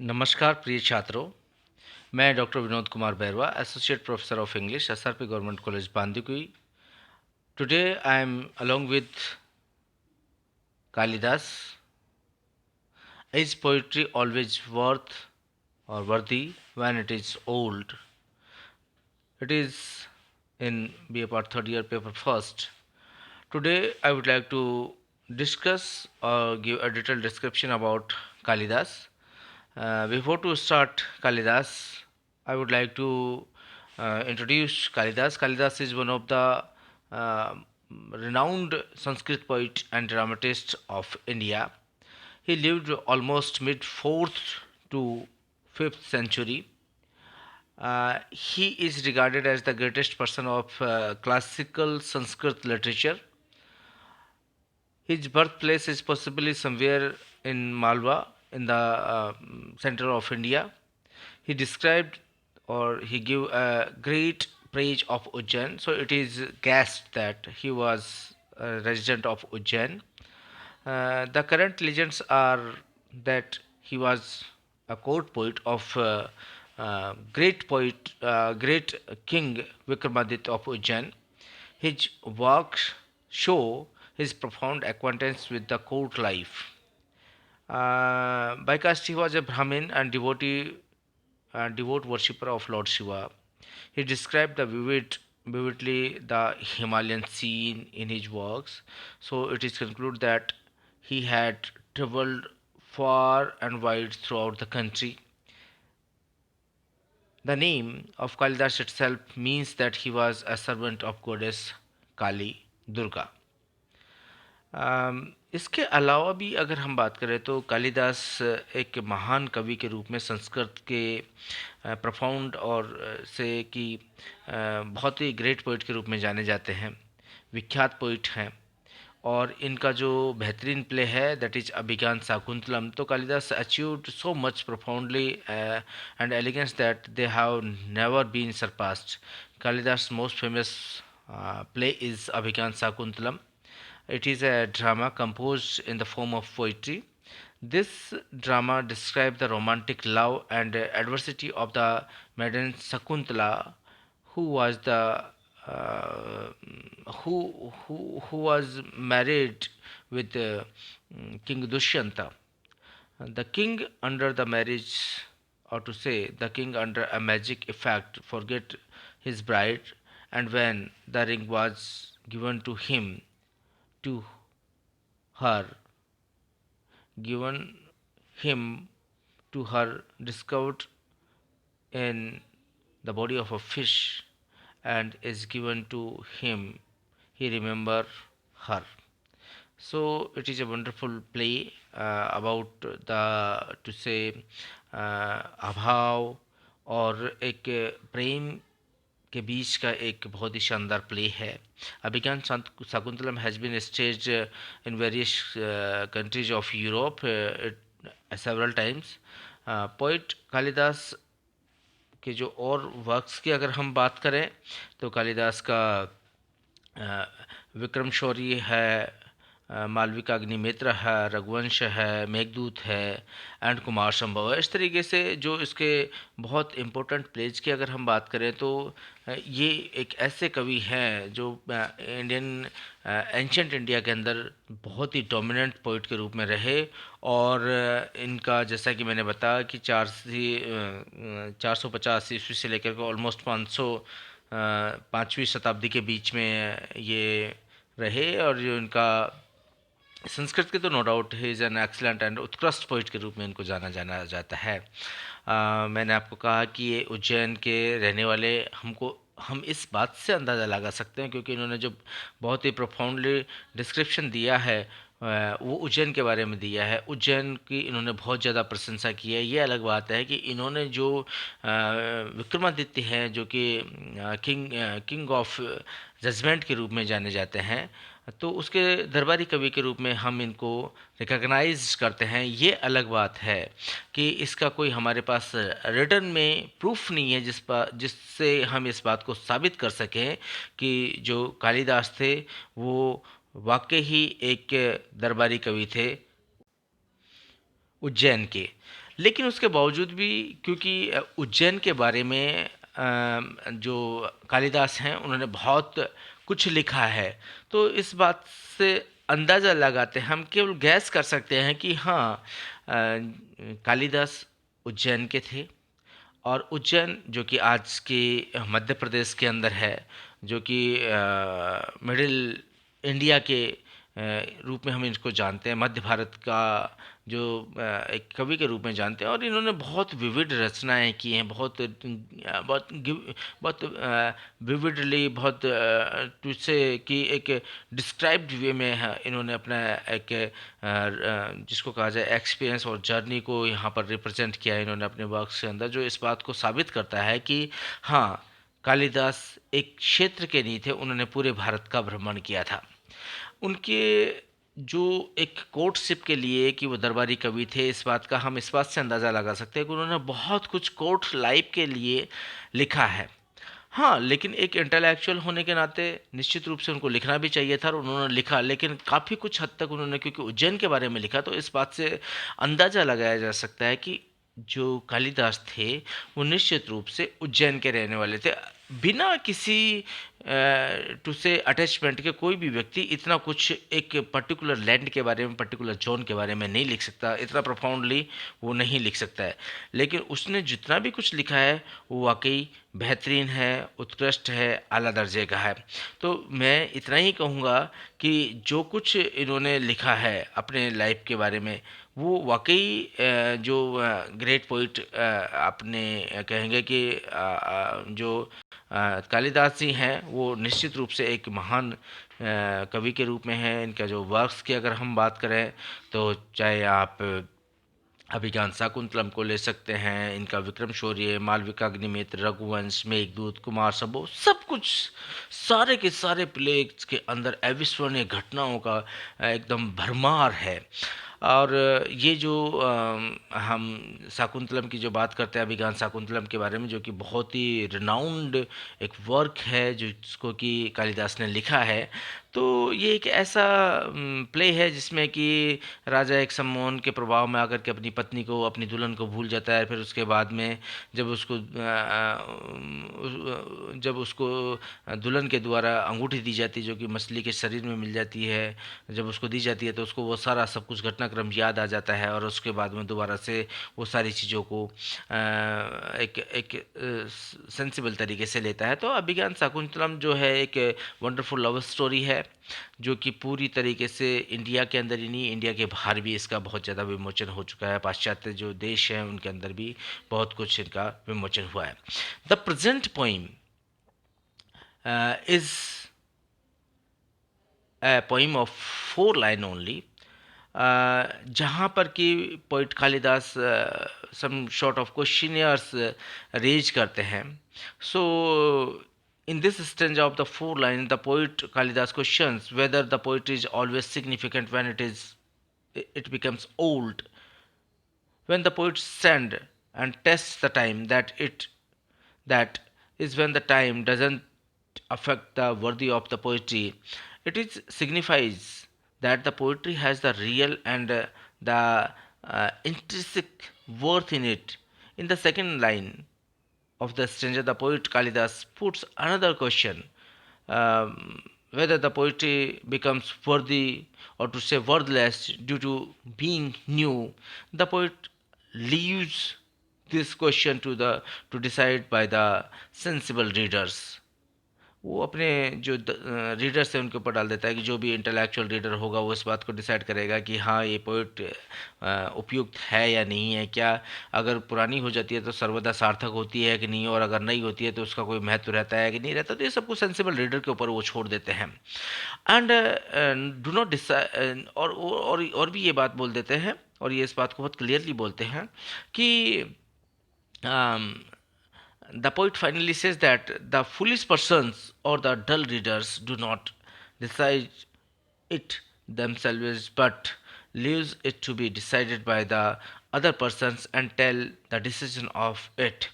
नमस्कार प्रिय छात्रों, मैं doctor Vinod Kumar Bairwa, associate professor of English, SRP government college Bandikui. Today I am along with Kalidas. Is poetry always worth or worthy when it is old? It is in BA Part third year paper first. Today I would like to discuss or give a detailed description about Kalidas. Before to start Kalidas, I would like to introduce Kalidas. Kalidas is one of the uh, renowned Sanskrit poet and dramatist of India. He lived almost mid 4th to 5th century. He is regarded as the greatest person of classical Sanskrit literature. His birthplace is possibly somewhere in Malwa, in the center of India. He described or he gave a great praise of Ujjain. So it is guessed that he was a resident of Ujjain. The current legends are that he was a court poet of great king Vikramaditya of Ujjain. His works show his profound acquaintance with the court life. By caste, he was a Brahmin and devout worshipper of Lord Shiva. He described vividly the Himalayan scene in his works. So it is concluded that he had traveled far and wide throughout the country. The name of Kalidas itself means that he was a servant of goddess Kali Durga. इसके अलावा भी अगर हम बात करें तो कालिदास एक महान कवि के रूप में संस्कृत के प्रफाउंड और से कि बहुत ही ग्रेट पोइट के रूप में जाने जाते हैं, विख्यात पोइट हैं. और इनका जो बेहतरीन प्ले है दैट इज अभिज्ञान शाकुंतलम, तो Kalidas achieved so much profoundly and elegance that they have never been surpassed. Kalidas most famous play is Abhigyan Sakuntalam. It is a drama composed in the form of poetry. This drama describes the romantic love and adversity of the maiden Sakuntala, who was the who was married with King Dushyanta. The king under the marriage, or to say, the king under a magic effect, forget his bride, and when the ring was given to him, to her, given him to her, discovered in the body of a fish, and is given to him, he remember her. So it is a wonderful play about the to say अभाव और एक प्रेम के बीच का एक बहुत ही शानदार play है. Abhijnana Shakuntalam has been stage in various countries of Europe several times. Poet Kalidas के जो और वर्क्स की अगर हम बात करें तो कालिदास का विक्रम शौर्य है, मालविका अग्निमित्र है, रघुवंश है, मेघदूत है एंड कुमार संभव है. इस तरीके से जो इसके बहुत इम्पोर्टेंट प्लेज की अगर हम बात करें तो ये एक ऐसे कवि हैं जो इंडियन एंशंट इंडिया के अंदर बहुत ही डोमिनेंट पोइट के रूप में रहे. और इनका जैसा कि मैंने बताया कि 450 ईस्वी से लेकर के ऑलमोस्ट 500 पाँचवीं शताब्दी के बीच में ये रहे. और जो इनका संस्कृत के तो no doubt he is an excellent and उत्कृष्ट पोइट के रूप में इनको जाना जाना जाता है. मैंने आपको कहा कि ये उज्जैन के रहने वाले, हम इस बात से अंदाज़ा लगा सकते हैं क्योंकि इन्होंने जो बहुत ही प्रोफाउंडली डिस्क्रिप्शन दिया है वो उज्जैन के बारे में दिया है. उज्जैन की इन्होंने बहुत ज़्यादा प्रशंसा की है. ये अलग बात है कि इन्होंने जो विक्रमादित्य हैं जो कि किंग ऑफ जजमेंट के रूप में जाने जाते हैं, तो उसके दरबारी कवि के रूप में हम इनको रिकॉग्नाइज करते हैं. ये अलग बात है कि इसका कोई हमारे पास रिटर्न में प्रूफ नहीं है जिससे हम इस बात को साबित कर सकें कि जो कालिदास थे वो वाकई ही एक दरबारी कवि थे उज्जैन के. लेकिन उसके बावजूद भी क्योंकि उज्जैन के बारे में जो कालिदास हैं उन्होंने बहुत कुछ लिखा है, तो इस बात से अंदाज़ा लगाते हैं, हम केवल गैस कर सकते हैं कि हाँ, कालिदास उज्जैन के थे। और उज्जैन जो कि आज के मध्य प्रदेश के अंदर है, जो कि मिडिल इंडिया के रूप में हम इसको जानते हैं, मध्य भारत का जो एक कवि के रूप में जानते हैं। और इन्होंने बहुत विविध रचनाएं की हैं, बहुत विविडली, बहुत तुझसे कि एक डिस्क्राइब्ड वे में है, इन्होंने अपना एक जिसको कहा जाए एक्सपीरियंस और जर्नी को यहाँ पर रिप्रेजेंट किया है इन्होंने अपने वर्क्स के अंदर, जो इस बात को साबित करता है कि हाँ, कालिदास एक क्षेत्र के नहीं थे, उन्होंने पूरे भारत का भ्रमण किया था। उनके जो एक कोर्टशिप के लिए कि वो दरबारी कवि थे, इस बात का हम इस बात से अंदाज़ा लगा सकते हैं कि उन्होंने बहुत कुछ कोर्ट लाइफ के लिए लिखा है। हाँ, लेकिन एक इंटेलेक्चुअल होने के नाते निश्चित रूप से उनको लिखना भी चाहिए था, और उन्होंने लिखा, लेकिन काफ़ी कुछ हद तक उन्होंने क्योंकि उज्जैन के बारे में लिखा, तो इस बात से अंदाज़ा लगाया जा सकता है कि जो कालिदास थे वो निश्चित रूप से उज्जैन के रहने वाले थे। बिना किसी टू से अटैचमेंट के कोई भी व्यक्ति इतना कुछ एक पर्टिकुलर लैंड के बारे में, पर्टिकुलर जोन के बारे में नहीं लिख सकता, इतना प्रोफाउंडली वो नहीं लिख सकता है। लेकिन उसने जितना भी कुछ लिखा है वो वाकई बेहतरीन है, उत्कृष्ट है, आला दर्जे का है। तो मैं इतना ही कहूँगा कि जो कुछ इन्होंने लिखा है अपने लाइफ के बारे में, वो वाकई जो ग्रेट पोइट अपने कहेंगे कि जो कालिदास जी हैं वो निश्चित रूप से एक महान कवि के रूप में हैं। इनका जो वर्क्स की अगर हम बात करें, तो चाहे आप अभिज्ञान शाकुंतलम को ले सकते हैं, इनका विक्रम शौर्य, मालविकाग्निमित्र, रघुवंश, मेघदूत, कुमार संभव, सब कुछ सारे के सारे प्लेग्स के अंदर अविस्मरणीय घटनाओं का एकदम भरमार है। और ये जो हम शाकुंतलम की जो बात करते हैं, अभिज्ञान शाकुंतलम के बारे में, जो कि बहुत ही रिनाउंड एक वर्क है जो जिसको कि कालिदास ने लिखा है, तो ये एक ऐसा प्ले है जिसमें कि राजा एक सम्मोहन के प्रभाव में आकर के अपनी पत्नी को, अपनी दुल्हन को भूल जाता है। फिर उसके बाद में जब उसको जब उसको दुल्हन के द्वारा अंगूठी दी जाती है जो कि मछली के शरीर में मिल जाती है, जब उसको दी जाती है तो उसको वो सारा सब कुछ घटनाक्रम याद आ जाता है, और उसके बाद में दोबारा से वो सारी चीज़ों को एक एक सेंसिबल तरीके से लेता है। तो अभिज्ञान शाकुंतलम जो है एक वंडरफुल लव स्टोरी है, जो कि पूरी तरीके से इंडिया के अंदर ही नहीं, इंडिया के बाहर भी इसका बहुत ज़्यादा विमोचन हो चुका है। पाश्चात्य जो देश हैं उनके अंदर भी बहुत कुछ इनका विमोचन हुआ है। The present poem is a poem of 4 line only, जहाँ पर कि poet Kalidas some sort of questionnaires raise करते हैं। सो in this stanza of the 4 line, the poet Kalidas questions whether the poetry is always significant when it becomes old. When the poet send and tests the time, that is when the time doesn't affect the worthy of the poetry. It is signifies that the poetry has the real and the intrinsic worth in it. In the second line of the stranger, the poet Kalidas puts another question, whether the poetry becomes worthy or to say worthless due to being new. The poet leaves this question to decide by the sensible readers. वो अपने जो readers हैं उनके ऊपर डाल देता है कि जो भी इंटेलेक्चुअल रीडर होगा वो इस बात को डिसाइड करेगा कि हाँ, ये पोइट उपयुक्त है या नहीं है, क्या अगर पुरानी हो जाती है तो सर्वदा सार्थक होती है कि नहीं, और अगर नहीं होती है तो उसका कोई महत्व रहता है कि नहीं रहता। तो ये सब कुछ सेंसिबल रीडर के ऊपर वो छोड़ देते हैं। एंड डू नॉट डिसाइड, और भी ये बात बोल देते हैं, और ये इस बात को बहुत क्लियरली बोलते हैं कि the poet finally says that the foolish persons or the dull readers do not decide it themselves, but leaves it to be decided by the other persons and tell the decision of it.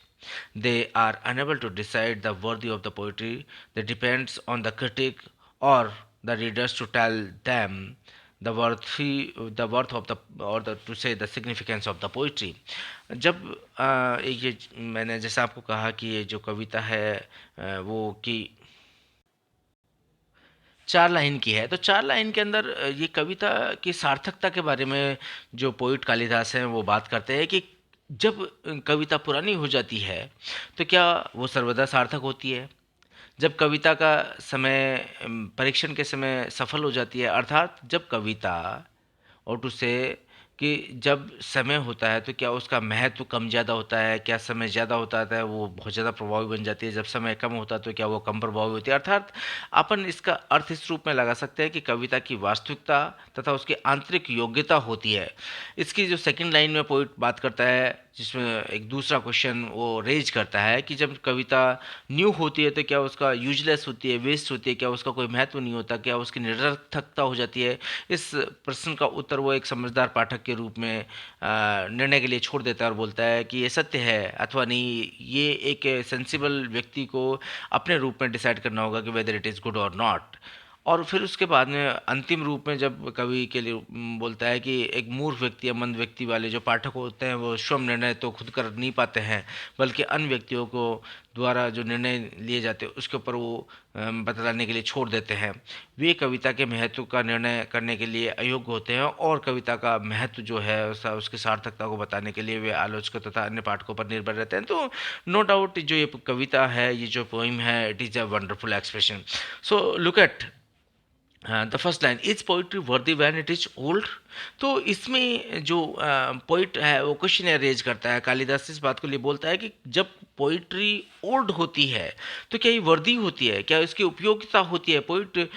They are unable to decide the worthy of the poetry. That depends on the critic or the readers to tell them the worth of the और the two से the significance of the poetry. जब ये मैंने जैसा आपको कहा कि ये जो कविता है वो कि 4 लाइन की है, तो 4 लाइन के अंदर ये कविता की सार्थकता के बारे में जो पोइट कालिदास हैं वो बात करते हैं कि जब कविता पुरानी हो जाती है तो क्या वो सर्वदा सार्थक होती है। जब कविता का समय परीक्षण के समय सफल हो जाती है, अर्थात जब कविता और टू से कि जब समय होता है तो क्या उसका महत्व कम ज़्यादा होता है, क्या समय ज़्यादा होता है वो बहुत ज़्यादा प्रभावी बन जाती है, जब समय कम होता है तो क्या वो कम प्रभावी होती है। अर्थात अपन इसका अर्थ इस रूप में लगा सकते हैं कि कविता की वास्तविकता तथा उसकी आंतरिक योग्यता होती है। इसकी जो सेकंड लाइन में पोइट बात करता है, जिसमें एक दूसरा क्वेश्चन वो रेज करता है कि जब कविता न्यू होती है तो क्या उसका यूजलेस होती है, वेस्ट होती है, क्या उसका कोई महत्व नहीं होता, क्या उसकी निरर्थकता हो जाती है। इस प्रश्न का उत्तर वो एक समझदार पाठक के रूप में निर्णय के लिए छोड़ देता है और बोलता है कि ये सत्य है अथवा नहीं। ये एक सेंसिबल व्यक्ति को अपने रूप में डिसाइड करना होगा कि वेदर इट इज़ गुड और नॉट। और फिर उसके बाद में अंतिम रूप में जब कवि के लिए बोलता है कि एक मूर्ख व्यक्ति या मंद व्यक्ति वाले जो पाठक होते हैं वो स्वयं निर्णय तो खुद कर नहीं पाते हैं, बल्कि अन्य व्यक्तियों को द्वारा जो निर्णय लिए जाते हैं उसके ऊपर वो बतलाने के लिए छोड़ देते हैं। वे कविता के महत्व का निर्णय करने के लिए अयोग्य होते हैं और कविता का महत्व जो है उसकी सार्थकता को बताने के लिए वे आलोचकों तथा अन्य पाठकों पर निर्भर रहते हैं। तो नो डाउट जो ये कविता है, ये जो पोइम है, it is a wonderful expression. So look at the first line, is poetry वर्दी वैन इट इज ओल्ड। तो इसमें जो पोइट है वो क्वेश्चन रेज करता है, कालिदास इस बात को लिए बोलता है कि जब पोइट्री ओल्ड होती है तो क्या ये वर्दी होती है, क्या इसकी उपयोगिता होती है। Poet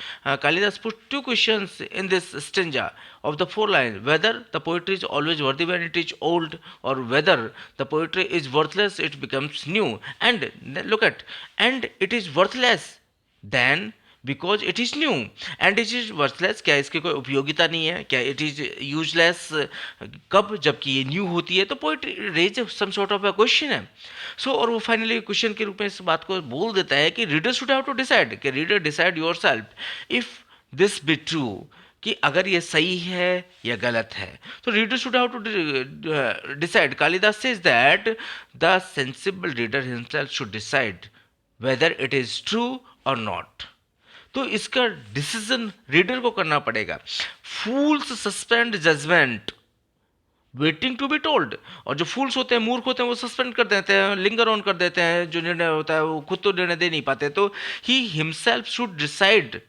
Kalidas put two questions in this stanza of the 4 line, whether the poetry is always worthy when it is old or whether the poetry is worthless it becomes new। And look at, and it is worthless then because it is new and it is worthless, क्या इसकी कोई उपयोगिता नहीं है, क्या it is useless कब, जबकि ये न्यू होती है। तो poetry raise some sort of a question है। सो और वो फाइनली क्वेश्चन के रूप में इस बात को बोल देता है कि reader should have to decide, कि reader decide yourself if this be true, कि अगर ये सही है या गलत है। तो reader should have to decide. Kalidas says that the sensible reader himself should decide whether it is true और नॉट। तो इसका डिसीजन रीडर को करना पड़ेगा। Fools suspend judgement waiting to be told. और जो फूल्स होते हैं, मूर्ख होते हैं, वो सस्पेंड कर देते हैं, लिंगर ऑन कर देते हैं, जो निर्णय होता है वो खुद तो निर्णय दे नहीं पाते। तो he himself should decide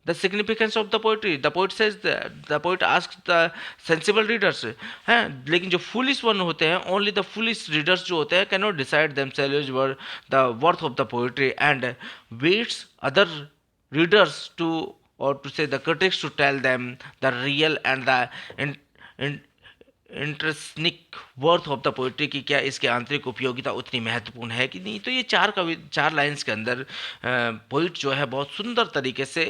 the significance of the poetry. The poet says, the poet ask the sensible readers हैं, लेकिन जो फुलिश वन होते हैं, ओनली द फुलिश रीडर्स जो होते हैं can not decide themselves whether the worth of the poetry and waits other readers to, or to say the critics to tell them the real and the intrinsic worth of the poetry, की क्या इसके आंतरिक उपयोगिता उतनी महत्वपूर्ण है कि नहीं। तो ये 4 लाइन्स के अंदर पोइट जो है बहुत सुंदर तरीके से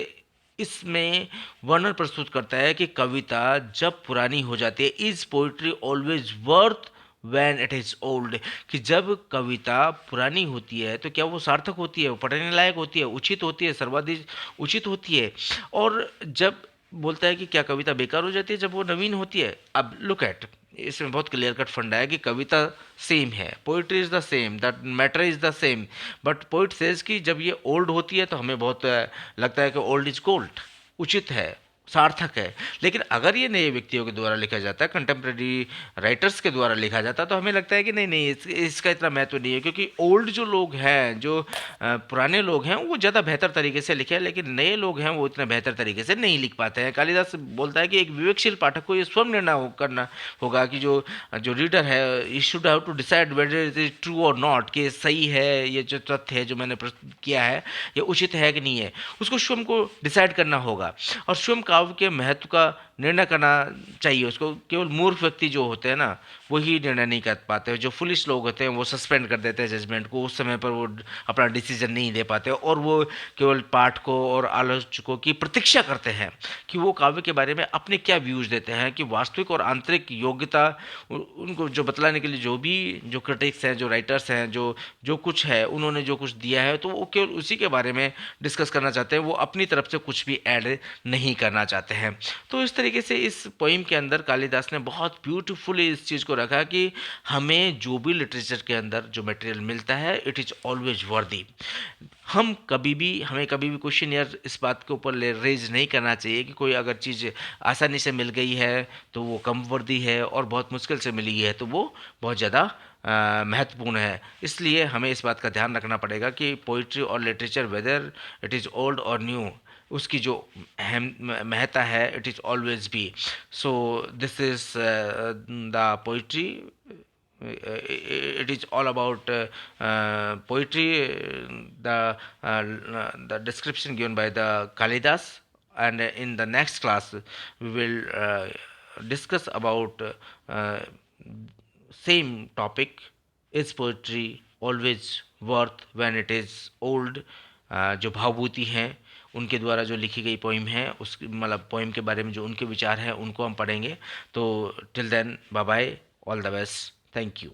इसमें वर्णन प्रस्तुत करता है कि कविता जब पुरानी हो जाती है, is poetry always worth when it is old, कि जब कविता पुरानी होती है तो क्या वो सार्थक होती है, वो पढ़ने लायक होती है, उचित होती है, सर्वाधिक उचित होती है। और जब बोलता है कि क्या कविता बेकार हो जाती है जब वो नवीन होती है। अब लुक एट, इसमें बहुत क्लियर कट फंडा है कि कविता सेम है, poetry is the same, that matter is the same, but poet says कि जब ये ओल्ड होती है तो हमें बहुत लगता है कि ओल्ड इज गोल्ड, उचित है, सार्थक है। लेकिन अगर ये नए व्यक्तियों के द्वारा लिखा जाता है, कंटेम्प्रेरी राइटर्स के द्वारा लिखा जाता है, तो हमें लगता है कि नहीं नहीं इसका इतना महत्व नहीं है, क्योंकि ओल्ड जो लोग हैं, जो पुराने लोग हैं, वो ज़्यादा बेहतर तरीके से लिखे हैं, लेकिन नए लोग हैं वो इतना बेहतर तरीके से नहीं लिख पाते हैं। कालिदास बोलता है कि एक विवेकशील पाठक को ये स्वयं निर्णय करना होगा कि जो जो रीडर है, he should have to decide whether it is true और नॉट, कि सही है, ये जो तथ्य है जो मैंने प्रस्तुत किया है ये उचित है कि नहीं है, उसको स्वयं को डिसाइड करना होगा। और स्वयं काव्य के महत्व का निर्णय करना चाहिए उसको। केवल मूर्ख व्यक्ति जो होते हैं ना, वही निर्णय नहीं कर पाते। जो फुलिश लोग होते हैं वो सस्पेंड कर देते हैं जजमेंट को, उस समय पर वो अपना डिसीजन नहीं दे पाते और वो केवल पाठकों और आलोचकों की प्रतीक्षा करते हैं कि वो काव्य के बारे में अपने क्या व्यूज देते हैं, कि वास्तविक और आंतरिक योग्यता उनको जो बतलाने के लिए जो भी जो क्रिटिक्स हैं, जो राइटर्स हैं, जो कुछ है उन्होंने जो कुछ दिया है तो वो केवल उसी के बारे में डिस्कस करना चाहते हैं, वो अपनी तरफ से कुछ भी ऐड नहीं करना चाहते हैं। तो इस तरीके से इस पोइम के अंदर कालिदास ने बहुत ब्यूटीफुली इस चीज़ को रखा कि हमें जो भी लिटरेचर के अंदर जो मटेरियल मिलता है इट इज़ ऑलवेज वर्दी। हमें कभी भी क्वेश्चन यार इस बात के ऊपर रेज नहीं करना चाहिए कि कोई अगर चीज़ आसानी से मिल गई है तो वो कम वर्दी है और बहुत मुश्किल से मिली है तो वो बहुत ज़्यादा महत्वपूर्ण है। इसलिए हमें इस बात का ध्यान रखना पड़ेगा कि पोइट्री और literature whether it is old और न्यू, उसकी जो अहम महत्ता है it is always be. So this is the poetry, it is all about poetry, the description given by the Kalidas, and in the next class we will discuss about same topic, is poetry always worth when it is old। जो भावभूति हैं उनके द्वारा जो लिखी गई poem है उस मतलब पोइम के बारे में जो उनके विचार हैं उनको हम पढ़ेंगे। तो till then bye bye, all the best, thank you.